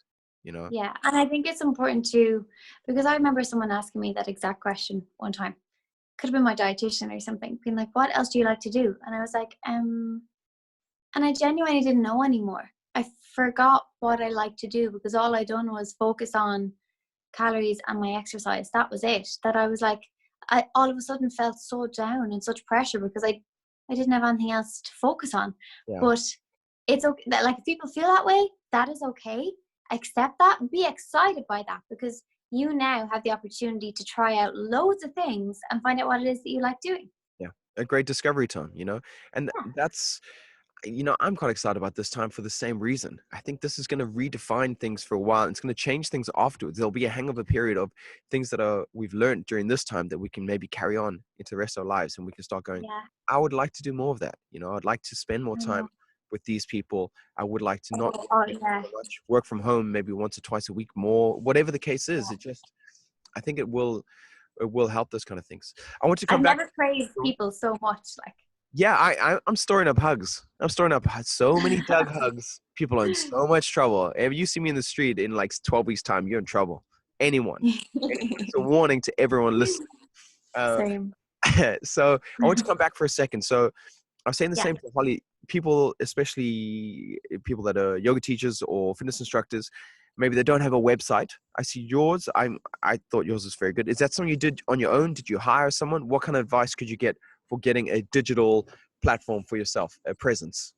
Yeah, and I think it's important too, because I remember someone asking me that exact question one time. Could have been my dietitian or something, being like, what else do you like to do? And I was like, and I genuinely didn't know anymore. I forgot what I like to do because all I done was focus on calories and my exercise. That was it. That I was like, I all of a sudden felt so down and such pressure because I didn't have anything else to focus on. Yeah. But it's okay. Like if people feel that way, that is okay. Accept that. Be excited by that because you now have the opportunity to try out loads of things and find out what it is that you like doing. Yeah, a great discovery time, and that's, I'm quite excited about this time for the same reason. I think this is going to redefine things for a while. It's going to change things afterwards. There'll be a hangover period of things that we've learned during this time that we can maybe carry on into the rest of our lives, and we can start going, I would like to do more of that. I'd like to spend more time with these people. I would like to not much, work from home maybe once or twice a week more, whatever the case is. I think it will help those kind of things. I want to come back. I've never praised people so much. Yeah, I'm storing up hugs. I'm storing up so many Doug hugs. People are in so much trouble. If you see me in the street in like 12 weeks' time, you're in trouble. Anyone. It's a warning to everyone listening. Same. So I want to come back for a second. So I was saying the same to Holly. People, especially people that are yoga teachers or fitness instructors, maybe they don't have a website. I see yours. I thought yours was very good. Is that something you did on your own? Did you hire someone? What kind of advice could you get for getting a digital platform for yourself, a presence?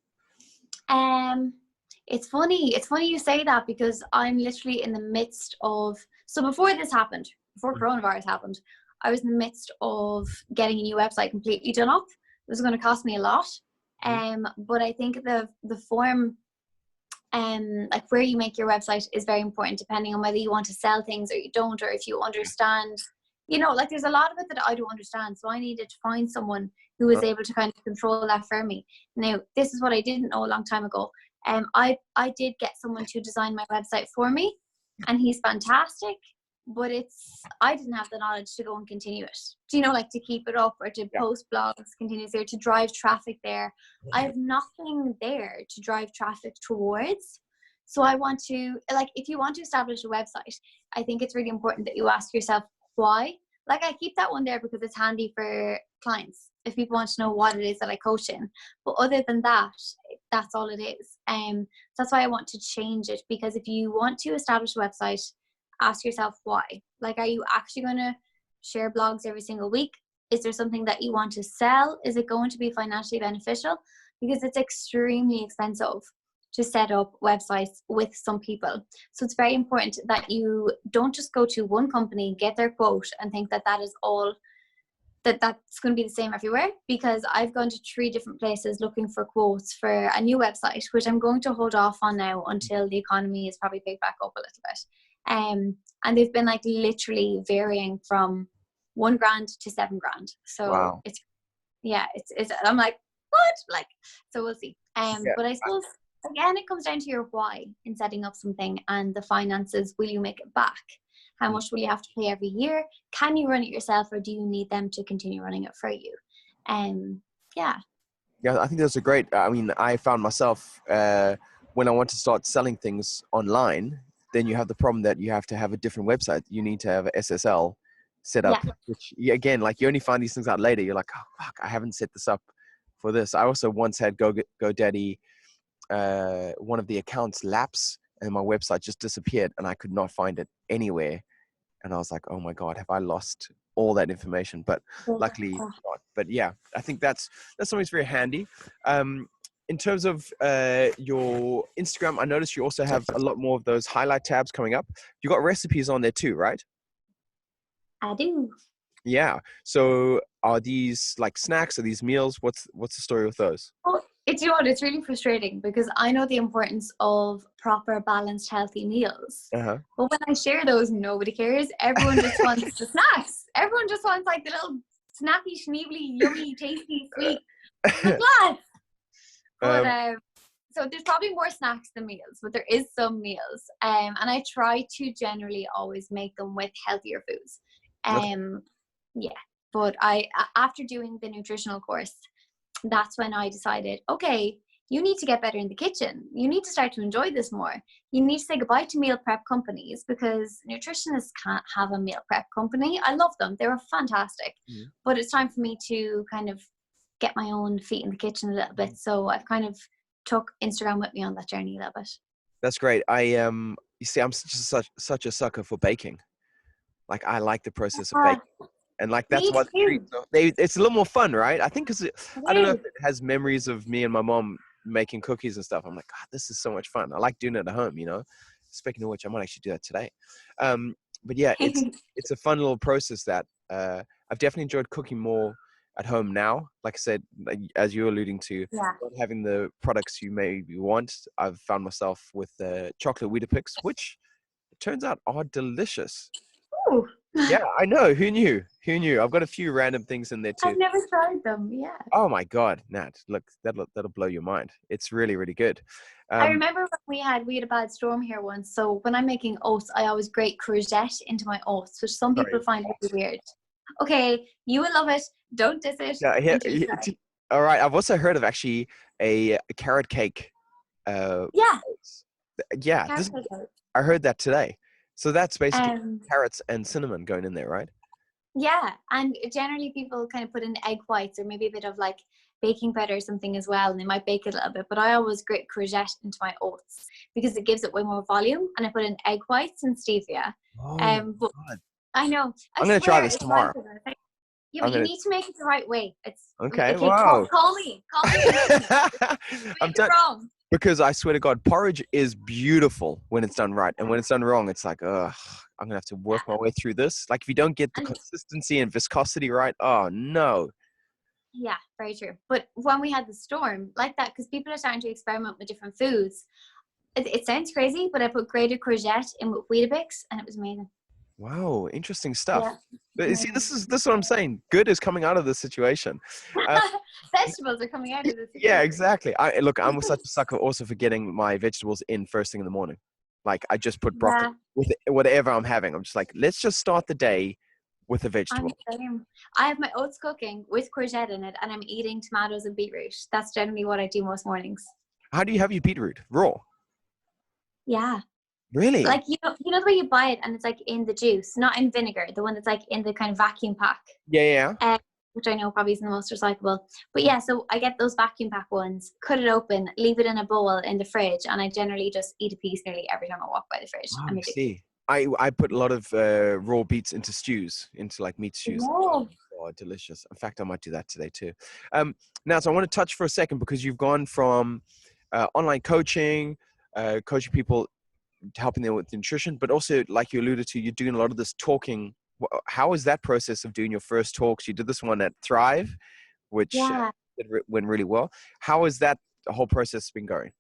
It's funny you say that because I'm literally in the midst of, so before this happened, before coronavirus happened, I was in the midst of getting a new website completely done up. It was going to cost me a lot. But I think the form, like where you make your website is very important depending on whether you want to sell things or you don't, or if you understand, like there's a lot of it that I don't understand. So I needed to find someone who was able to kind of control that for me. Now, this is what I didn't know a long time ago. I did get someone to design my website for me, and he's fantastic, but I didn't have the knowledge to go and continue it. Do like to keep it up or to post blogs continuously or to drive traffic there? I have nothing there to drive traffic towards. So I want to, like, if you want to establish a website, I think it's really important that you ask yourself why. Like, I keep that one there because it's handy for clients if people want to know what it is that I coach in. But other than that, that's all it is. So that's why I want to change it, because if you want to establish a website, ask yourself why. Like, are you actually going to share blogs every single week? Is there something that you want to sell? Is it going to be financially beneficial? Because it's extremely expensive to set up websites with some people. So it's very important that you don't just go to one company, get their quote, and think that that is all, that's going to be the same everywhere. Because I've gone to 3 different places looking for quotes for a new website, which I'm going to hold off on now until the economy is probably picked back up a little bit. And they've been like literally varying from $1,000 to $7,000. So it's I'm like, what? Like, so we'll see. But I suppose again, it comes down to your why in setting up something and the finances. Will you make it back? How much will you have to pay every year? Can you run it yourself, or do you need them to continue running it for you? Yeah, I think that's a great, I found myself when I want to start selling things online, then you have the problem that you have to have a different website. You need to have a SSL set up, which again, like you only find these things out later. You're like, oh, fuck, I haven't set this up for this. I also once had GoDaddy, one of the accounts lapse, and my website just disappeared and I could not find it anywhere. And I was like, oh my God, have I lost all that information? But luckily not. But yeah, I think that's something that's very handy. in terms of your Instagram, I noticed you also have a lot more of those highlight tabs coming up. You got recipes on there too, right? I do. Yeah. So are these like snacks? Are these meals? What's the story with those? Well, you know what, it's really frustrating because I know the importance of proper, balanced, healthy meals. Uh-huh. But when I share those, nobody cares. Everyone just wants the snacks. Everyone just wants like the little snappy, schneebly, yummy, tasty, sweet. But lads. But so there's probably more snacks than meals, but there is some meals. And I try to generally always make them with healthier foods. Okay. Yeah. But after doing the nutritional course, that's when I decided, okay, you need to get better in the kitchen. You need to start to enjoy this more. You need to say goodbye to meal prep companies because nutritionists can't have a meal prep company. I love them. They were fantastic. Mm-hmm. But it's time for me to kind of get my own feet in the kitchen a little bit. So I've kind of took Instagram with me on that journey a little bit. That's great. You see, I'm such a sucker for baking. Like I like the process of baking. And like that's Me what too. it's a little more fun, right? I think because I don't know if It it has memories of me and my mom making cookies and stuff. I'm like, God, this is so much fun. I like doing it at home, you know. Speaking of which, I might actually do that today. But yeah, is. it's a fun little process that I've definitely enjoyed cooking more at home now. Like I said, as you're alluding to, Yeah. not having the products you maybe want, I've found myself with chocolate Weetabix, which it turns out are delicious. Ooh. Yeah, I know. Who knew? Who knew? I've got a few random things in there too. I've never tried them. Yeah. Oh my God, Nat! Look, that'll blow your mind. It's really, really good. I remember when we had a bad storm here once. So when I'm making oats, I always grate courgette into my oats, which some people Sorry. find really weird. Okay, you will love it. Don't diss it. Yeah, all right. I've also heard of actually a carrot cake. Yeah. Yeah, I heard that today. So that's basically Um, carrots and cinnamon going in there, right? yeah, and generally people kind of put in egg whites or maybe a bit of like baking powder or something as well, and they might bake it a little bit. But I always grate courgette into my oats because it gives it way more volume, and I put in egg whites and stevia. Oh But God! I know, I I'm gonna try swear this it's right. tomorrow. Yeah, I'm but you gonna. need to make it the right way. It's Okay. okay. Wow. Call me. Call me. I'm You're done. wrong. Because I swear to God, porridge is beautiful when it's done right. And when it's done wrong, it's like, ugh, I'm going to have to work my way through this. Like if you don't get the And consistency and viscosity right, oh no. yeah, very true. But when we had the storm like that, because people are starting to experiment with different foods, it sounds crazy, but I put grated courgette in with Weetabix, and it was amazing. Wow, interesting stuff. Yeah, But you see, amazing. this is what I'm saying. Good is coming out of this situation. Uh, Vegetables are coming out of this. yeah, exactly. Look, I'm such a sucker also for getting my vegetables in first thing in the morning. Like I just put broccoli Yeah, with whatever I'm having. I'm just like, let's just start the day with a I'm vegetable. the same. I have my oats cooking with courgette in it, and I'm eating tomatoes and beetroot. That's generally what I do most mornings. How do you have your beetroot? Raw? Yeah. Really? Like you know the way you buy it and it's like in the juice, not in vinegar, the one that's like in the kind of vacuum pack. Yeah. Which I know probably isn't the most recyclable. But yeah, so I get those vacuum pack ones, cut it open, leave it in a bowl in the fridge, and I generally just eat a piece nearly every time I walk by the fridge. Oh, I'm I addicted. see. I put a lot of raw beets into stews, into like meat stews. Whoa. Oh, delicious. In fact, I might do that today too. Now, so I want to touch for a second because you've gone from online coaching, coaching people, helping them with nutrition, but also like you alluded to, you're doing a lot of this talking. How is that process of doing your first talks? You did this one at Thrive, which Yeah. went really well. How has that whole process been going?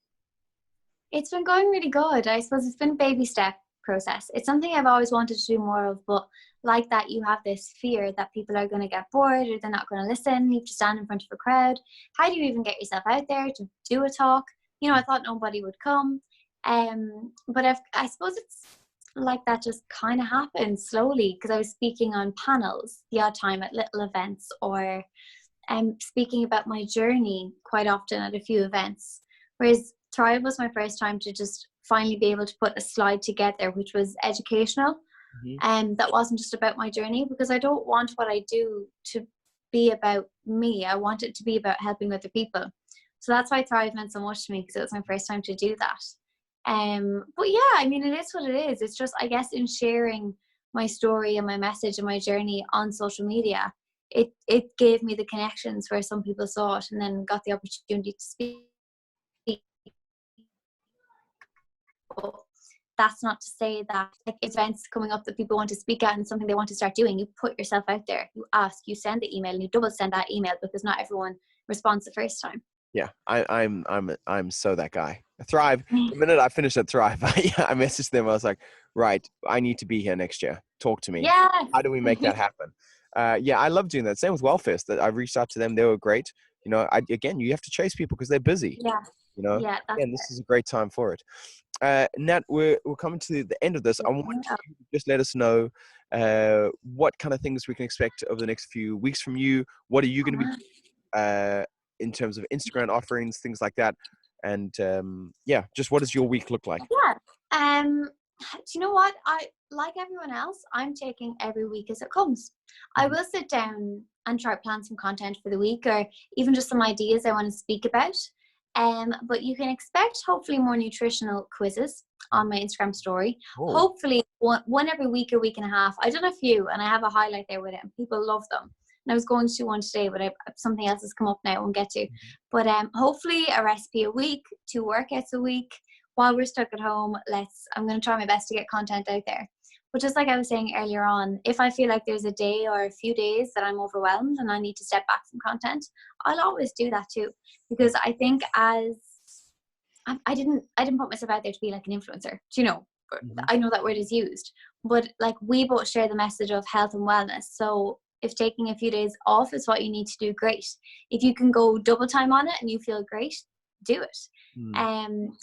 It's been going really good. I suppose it's been a baby step process. It's something I've always wanted to do more of, but like that, you have this fear that people are going to get bored or they're not going to listen. You have to stand in front of a crowd. How do you even get yourself out there to do a talk? You know, I thought nobody would come. But I suppose it's like that just kind of happened slowly because I was speaking on panels the odd time at little events or speaking about my journey quite often at a few events. Whereas Thrive was my first time to just finally be able to put a slide together which was educational and that wasn't just about my journey, because I don't want what I do to be about me. I want it to be about helping other people. So that's why Thrive meant so much to me, because it was my first time to do that. But yeah, I mean, it is what it is. It's just, I guess, in sharing my story and my message and my journey on social media, it gave me the connections where some people saw it and then got the opportunity to speak But that's not to say that like events coming up that people want to speak at and something they want to start doing, you put yourself out there, you ask, you send the email, and you double send that email, because not everyone responds the first time. Yeah, I'm so that guy. Thrive. The minute I finished at Thrive, I messaged them. I was like, right, I need to be here next year. Talk to me. Yes. How do we make that happen? Yeah, I love doing that. Same with Wellfest. That I reached out to them. They were great. You know, again, you have to chase people because they're busy. Yeah. You know, Yeah. and this is a great time for it. Nat, we're coming to the end of this. I want you to just let us know what kind of things we can expect over the next few weeks from you. What are you going to be in terms of Instagram offerings, things like that? And yeah, just what does your week look like? Yeah. Do you know what? I, like everyone else, I'm taking every week as it comes. I will sit down and try to plan some content for the week, or even just some ideas I want to speak about. But you can expect hopefully more nutritional quizzes on my Instagram story. Oh. Hopefully one every week or week and a half. I done a few and I have a highlight there with it, and people love them. And I was going to do one today, but something else has come up now I won't get to. But hopefully a recipe a week, 2 workouts a week. While we're stuck at home, I'm going to try my best to get content out there. But just like I was saying earlier on, if I feel like there's a day or a few days that I'm overwhelmed and I need to step back from content, I'll always do that too. Because I think I didn't put myself out there to be like an influencer. Do you know? I know that word is used, but like we both share the message of health and wellness. So if taking a few days off is what you need to do, great. If you can go double time on it and you feel great, do it.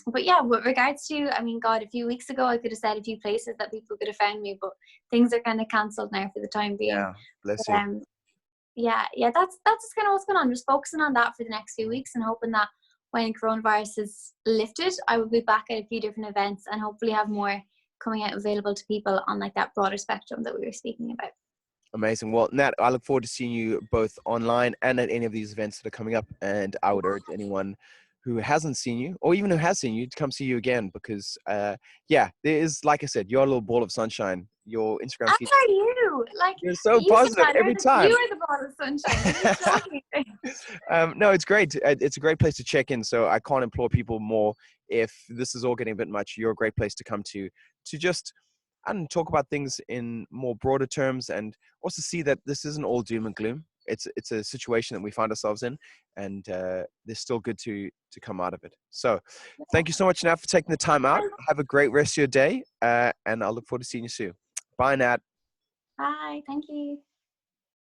But yeah, with regards to, I mean, God, a few weeks ago I could have said a few places that people could have found me, but things are kind of cancelled now for the time being. Yeah, bless you. Yeah, that's just kind of what's going on. Just focusing on that for the next few weeks and hoping that when coronavirus is lifted, I will be back at a few different events and hopefully have more coming out available to people on like that broader spectrum that we were speaking about. Amazing. Well, Nat, I look forward to seeing you both online and at any of these events that are coming up. And I would urge anyone who hasn't seen you, or even who has seen you, to come see you again, because yeah, there is, like I said, you're a little ball of sunshine. Your Instagram feed, are you? Like, you're so positive every time. You are the ball of sunshine. No, it's great. It's a great place to check in. So I can't implore people more. If this is all getting a bit much, you're a great place to come to just and talk about things in more broader terms, and also see that this isn't all doom and gloom. It's a situation that we find ourselves in, and there's still good to come out of it. So thank you so much, Nat, for taking the time out. Have a great rest of your day, and I'll look forward to seeing you soon. Bye, Nat. Bye. Thank you.